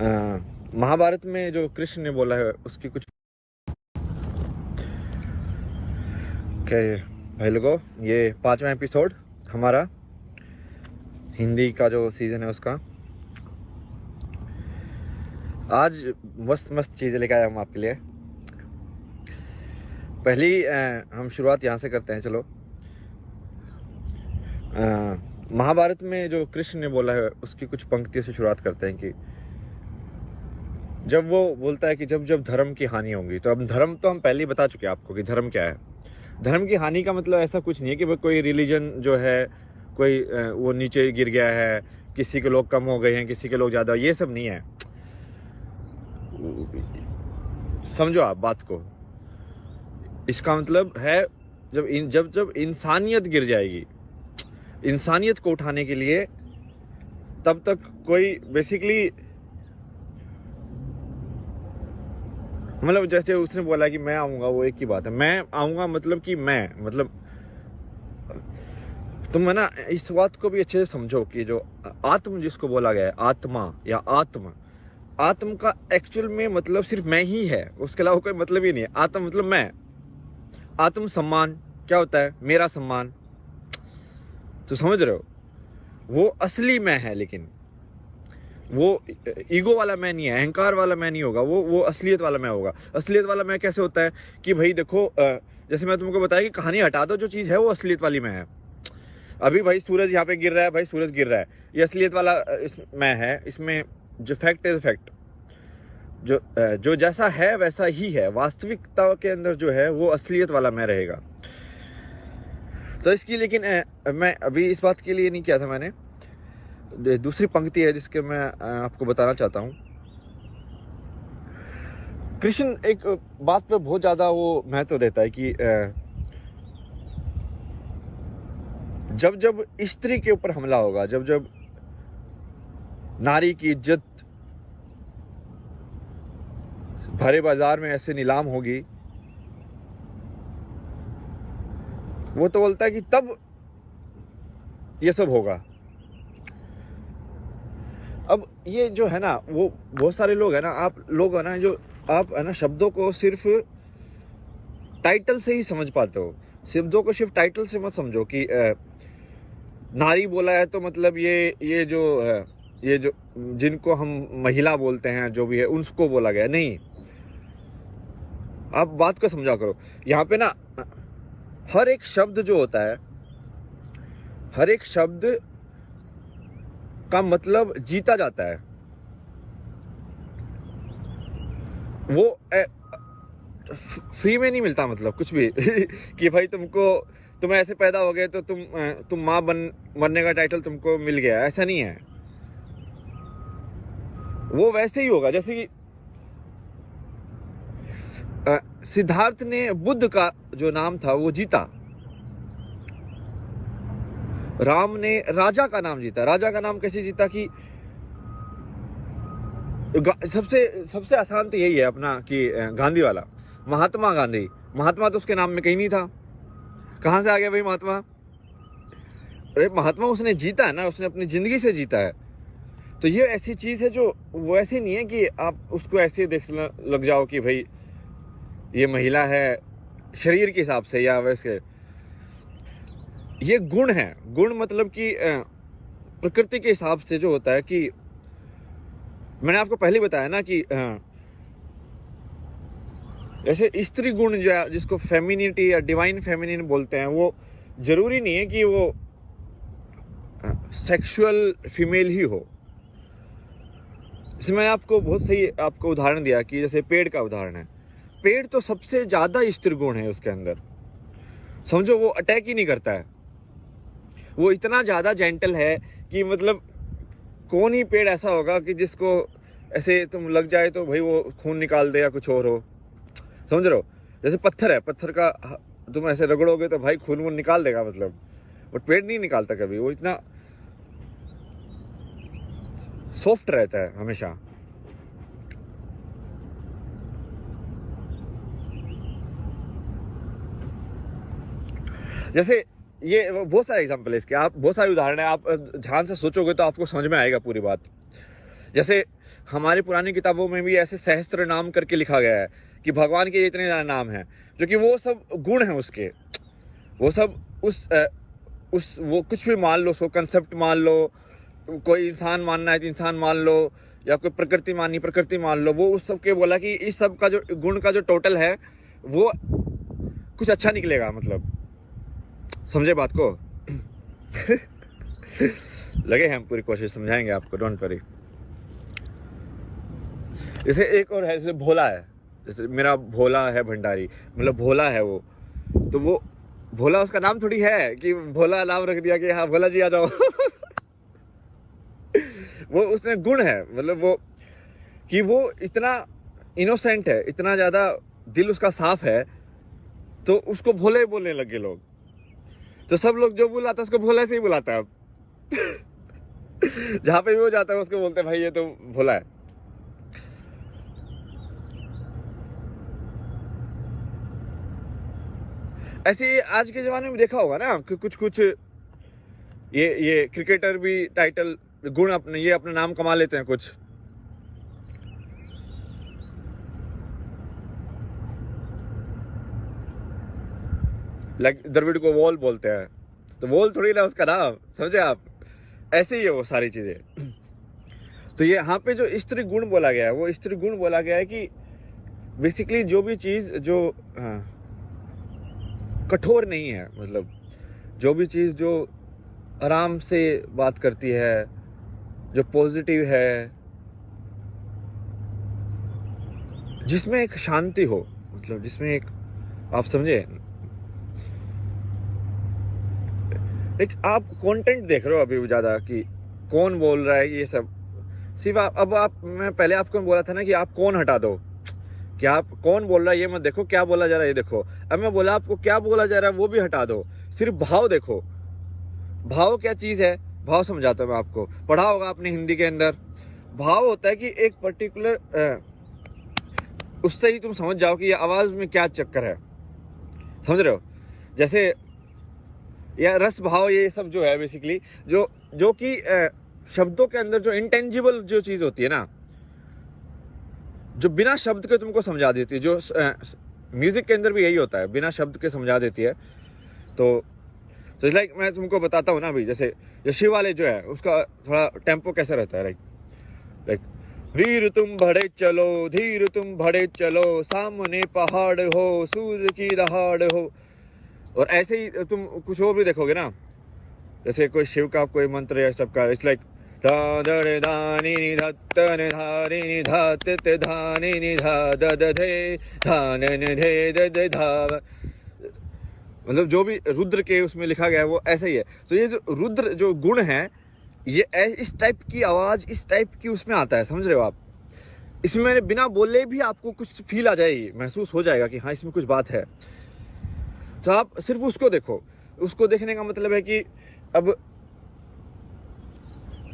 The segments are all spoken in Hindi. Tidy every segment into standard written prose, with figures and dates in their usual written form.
महाभारत में जो कृष्ण ने बोला है उसकी कुछ क्या है भाई लोगों, ये 5वां एपिसोड हमारा हिंदी का जो सीज़न है उसका। आज मस्त मस्त चीज़ें लेकर आए हम आपके लिए। पहली हम शुरुआत यहाँ से करते हैं। चलो, महाभारत में जो कृष्ण ने बोला है उसकी कुछ पंक्तियों से शुरुआत करते हैं कि जब वो बोलता है कि जब जब धर्म की हानि होगी, तो अब धर्म तो हम पहले ही बता चुके हैं आपको कि धर्म क्या है। धर्म की हानि का मतलब ऐसा कुछ नहीं है कि भाई कोई रिलीजन जो है कोई वो नीचे गिर गया है, किसी के लोग कम हो गए हैं, किसी के लोग ज़्यादा, ये सब नहीं है। समझो आप बात को। इसका मतलब है जब जब इंसानियत गिर जाएगी, इंसानियत को उठाने के लिए तब तक कोई बेसिकली मतलब जैसे उसने बोला कि मैं आऊँगा, वो एक ही बात है। मैं आऊँगा मतलब कि मैं मतलब तुम है ना, इस बात को भी अच्छे से समझो कि जो आत्म जिसको बोला गया है, आत्मा या आत्म, आत्म का एक्चुअल में मतलब सिर्फ मैं ही है, उसके अलावा कोई मतलब ही नहीं है। आत्म मतलब मैं। आत्म सम्मान क्या होता है? मेरा सम्मान। तो समझ रहे हो, वो असली मैं है, लेकिन वो ईगो वाला मैं नहीं है, अहंकार वाला मैं नहीं होगा। वो असलियत वाला मैं होगा। असलियत वाला मैं कैसे होता है कि भाई देखो, जैसे मैं तुमको बताया कि कहानी हटा दो, जो चीज़ है वो असलियत वाली मैं है। अभी भाई सूरज यहाँ पे गिर रहा है, भाई सूरज गिर रहा है, ये असलियत वाला मैं है। इसमें जो फैक्ट इज फैक्ट, जो जैसा है वैसा ही है। वास्तविकता के अंदर जो है वो असलियत वाला मैं रहेगा। तो इसकी लेकिन मैं अभी इस बात के लिए नहीं किया था मैंने। दूसरी पंक्ति है जिसके मैं आपको बताना चाहता हूँ। कृष्ण एक बात पे बहुत ज़्यादा वो महत्व देता है कि जब जब स्त्री के ऊपर हमला होगा, जब जब नारी की इज्जत भरे बाजार में ऐसे नीलाम होगी, वो तो बोलता है कि तब ये सब होगा। अब ये जो है ना, वो बहुत सारे लोग है ना, आप लोग है ना, जो आप है ना शब्दों को सिर्फ टाइटल से ही समझ पाते हो। शब्दों को सिर्फ टाइटल से मत समझो कि नारी बोला है तो मतलब ये जो है, ये जो जिनको हम महिला बोलते हैं, जो भी है उनको बोला गया नहीं। आप बात को समझा करो। यहाँ पे ना हर एक शब्द जो होता है, हर एक शब्द का मतलब जीता जाता है। वो फ्री में नहीं मिलता, मतलब कुछ भी कि भाई तुम ऐसे पैदा हो गए तो तुम माँ बनने का टाइटल तुमको मिल गया, ऐसा नहीं है। वो वैसे ही होगा जैसे कि सिद्धार्थ ने बुद्ध का जो नाम था वो जीता। राम ने राजा का नाम जीता। राजा का नाम कैसे जीता कि सबसे आसान तो यही है अपना कि गांधी वाला, महात्मा गांधी। महात्मा तो उसके नाम में कहीं नहीं था, कहां से आ गया भाई महात्मा? अरे महात्मा उसने जीता है ना, उसने अपनी जिंदगी से जीता है। तो ये ऐसी चीज है जो वो ऐसी नहीं है कि आप उसको ऐसे देख लग जाओ कि भाई ये महिला है शरीर के हिसाब से या वैसे। ये गुण है। गुण मतलब कि प्रकृति के हिसाब से जो होता है कि मैंने आपको पहले ही बताया ना कि जैसे स्त्री गुण जो जिसको फेमिनिटी या डिवाइन फेमिनिन बोलते हैं, वो जरूरी नहीं है कि वो सेक्सुअल फीमेल ही हो। इसमें मैंने आपको बहुत सही आपको उदाहरण दिया कि जैसे पेड़ का उदाहरण है। पेड़ तो सबसे ज्यादा स्त्री गुण है उसके अंदर। समझो, वो अटैक ही नहीं करता है, वो इतना ज्यादा जेंटल है कि मतलब कौन ही पेड़ ऐसा होगा कि जिसको ऐसे तुम लग जाए तो भाई वो खून निकाल दे या कुछ और हो। समझ रहे हो? जैसे पत्थर है, पत्थर का तुम ऐसे रगड़ोगे तो भाई खून वून निकाल देगा, मतलब बट पेड़ नहीं निकालता कभी। वो इतना सॉफ्ट रहता है हमेशा। जैसे ये बहुत सारे एग्जाम्पल है इसके, आप बहुत सारे उदाहरण है, आप ध्यान से सोचोगे तो आपको समझ में आएगा पूरी बात। जैसे हमारी पुरानी किताबों में भी ऐसे सहस्त्र नाम करके लिखा गया है कि भगवान के इतने ज़्यादा नाम हैं, जो कि वो सब गुण हैं उसके, वो सब उस वो कुछ भी मान लो, सो कंसेप्ट मान लो, कोई इंसान मानना है तो इंसान मान लो, या कोई प्रकृति माननी प्रकृति मान लो, वो उस सब के बोला कि इस सब का जो गुण का जो टोटल है वो कुछ अच्छा निकलेगा, मतलब समझे बात को। लगे हैं हम पूरी कोशिश समझाएंगे आपको, डोंट वरी। जैसे एक और है, जैसे भोला है, जैसे मेरा भोला है भंडारी, मतलब भोला है वो, तो वो भोला उसका नाम थोड़ी है कि भोला नाम रख दिया कि हाँ भोला जी आ जाओ। वो उसमें गुण है, मतलब वो कि वो इतना इनोसेंट है, इतना ज़्यादा दिल उसका साफ है, तो उसको भोले बोलने लगे लोग। तो सब लोग जो बुलाता है उसको भोला से ही बुलाता है अब। जहाँ पे भी वो जाता है उसको बोलते हैं भाई ये तो भोला है। ऐसे आज के ज़माने में देखा होगा ना कि कुछ ये क्रिकेटर भी टाइटल गुण अपने नाम कमा लेते हैं कुछ। लाइक द्रविड़ को वॉल बोलते हैं, तो वॉल थोड़ी ना उसका नाम, समझे आप। ऐसे ही है वो सारी चीज़ें। तो ये यहाँ पे जो स्त्री गुण बोला गया है, वो स्त्री गुण बोला गया है कि बेसिकली जो भी चीज़ जो कठोर नहीं है, मतलब जो भी चीज़ जो आराम से बात करती है, जो पॉजिटिव है, जिसमें एक शांति हो, मतलब जिसमें एक, आप समझे, एक आप कंटेंट देख रहे हो अभी ज़्यादा कि कौन बोल रहा है ये सब, सिर्फ मैं पहले आपको बोला था ना कि आप कौन हटा दो, कि आप कौन बोल रहा है ये मत देखो, क्या बोला जा रहा है ये देखो। अब मैं बोला आपको क्या बोला जा रहा है वो भी हटा दो, सिर्फ भाव देखो। भाव क्या चीज़ है, भाव समझाता हूँ मैं आपको, पढ़ा होगा आपने हिंदी के अंदर। भाव होता है कि एक पर्टिकुलर उससे ही तुम समझ जाओ कि ये आवाज़ में क्या चक्कर है, समझ रहे हो। जैसे या रस भाव, ये सब जो है बेसिकली जो कि शब्दों के अंदर जो इंटेंजिबल जो चीज़ होती है ना, जो बिना शब्द के तुमको समझा देती है, जो म्यूज़िक के अंदर भी यही होता है, बिना शब्द के समझा देती है। तो लाइक मैं तुमको बताता हूँ ना अभी, जैसे जो शिव वाले जो है उसका थोड़ा टेम्पो कैसा रहता है, लाइक वीर तुम बढ़े चलो, धीर तुम बढ़े चलो, सामने पहाड़ हो, सूर्य की दहाड़ हो। और ऐसे ही तुम कुछ और भी देखोगे ना, जैसे कोई शिव का कोई मंत्र है सबका, इट्स लाइक धानी नि धत्तन धानी नि धात धानी नि धा दधे धान धे दध धा, मतलब जो भी रुद्र के उसमें लिखा गया है वो ऐसा ही है। तो ये जो रुद्र जो गुण है, ये इस टाइप की आवाज़, इस टाइप की उसमें आता है, समझ रहे हो आप। इसमें मैंने बिना बोले भी आपको कुछ फील आ जाएगी, महसूस हो जाएगा कि हाँ इसमें कुछ बात है। तो आप सिर्फ उसको देखो। उसको देखने का मतलब है कि अब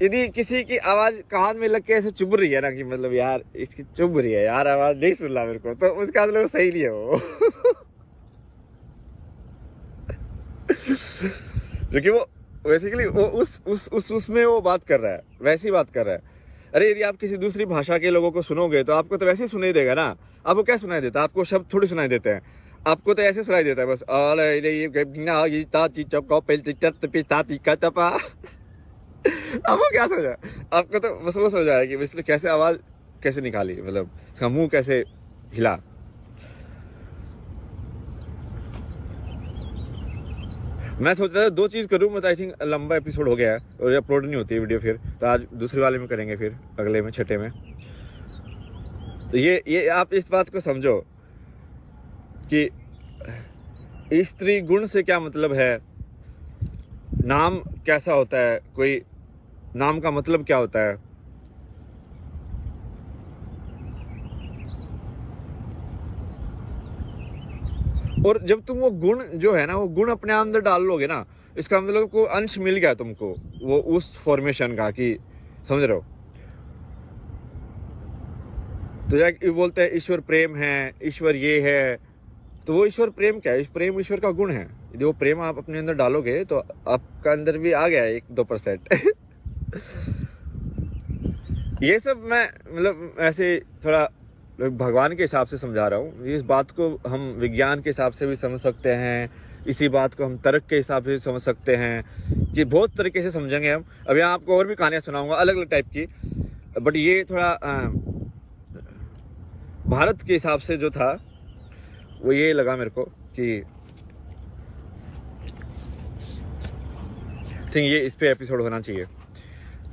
यदि किसी की आवाज़ कान में लग के ऐसे चुभ रही है ना, कि मतलब यार इसकी चुभ रही है यार, आवाज़ नहीं सुन रहा मेरे को, तो उसका मतलब सही नहीं है वो। क्योंकि वो बेसिकली वो उसमें वो बात कर रहा है, वैसी बात कर रहा है। अरे यदि आप किसी दूसरी भाषा के लोगों को सुनोगे तो आपको तो वैसे ही सुनाई देगा ना। आपको क्या सुनाई देता है? आपको शब्द थोड़ी सुनाई देते हैं, आपको तो ऐसे सुनाई देता है बस। आपको क्या सोचा? आपको तो बस वो सोचा है कि इसने कैसे आवाज़ कैसे निकाली, मतलब इसका मुंह कैसे हिला। मैं सोच रहा था 2 चीज़ करूँ, मतलब आई थिंक लंबा एपिसोड हो गया है और ये अपलोड नहीं होती है वीडियो फिर, तो आज दूसरे वाले में करेंगे, फिर अगले में, छठे में। तो ये आप इस बात को समझो कि स्त्री गुण से क्या मतलब है, नाम कैसा होता है, कोई नाम का मतलब क्या होता है। और जब तुम वो गुण जो है ना, वो गुण अपने अंदर डाल लोगे ना, इसका मतलब को अंश मिल गया तुमको वो उस फॉर्मेशन का, कि समझ रहे हो। तो ये बोलते हैं ईश्वर प्रेम है, ईश्वर ये है, तो वो ईश्वर प्रेम क्या है? प्रेम ईश्वर का गुण है। यदि वो प्रेम आप अपने अंदर डालोगे तो आपका अंदर भी आ गया है 1-2%। ये सब मैं मतलब ऐसे थोड़ा भगवान के हिसाब से समझा रहा हूँ। इस बात को हम विज्ञान के हिसाब से भी समझ सकते हैं, इसी बात को हम तर्क के हिसाब से भी समझ सकते हैं, कि बहुत तरीके से समझेंगे हम। अब यहाँ आपको और भी कहानियाँ सुनाऊंगा अलग अलग टाइप की, बट ये थोड़ा भारत के हिसाब से जो था वो ये लगा मेरे को कि थिंक ये इस पे एपिसोड होना चाहिए।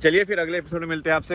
चलिए फिर अगले एपिसोड में मिलते हैं आपसे।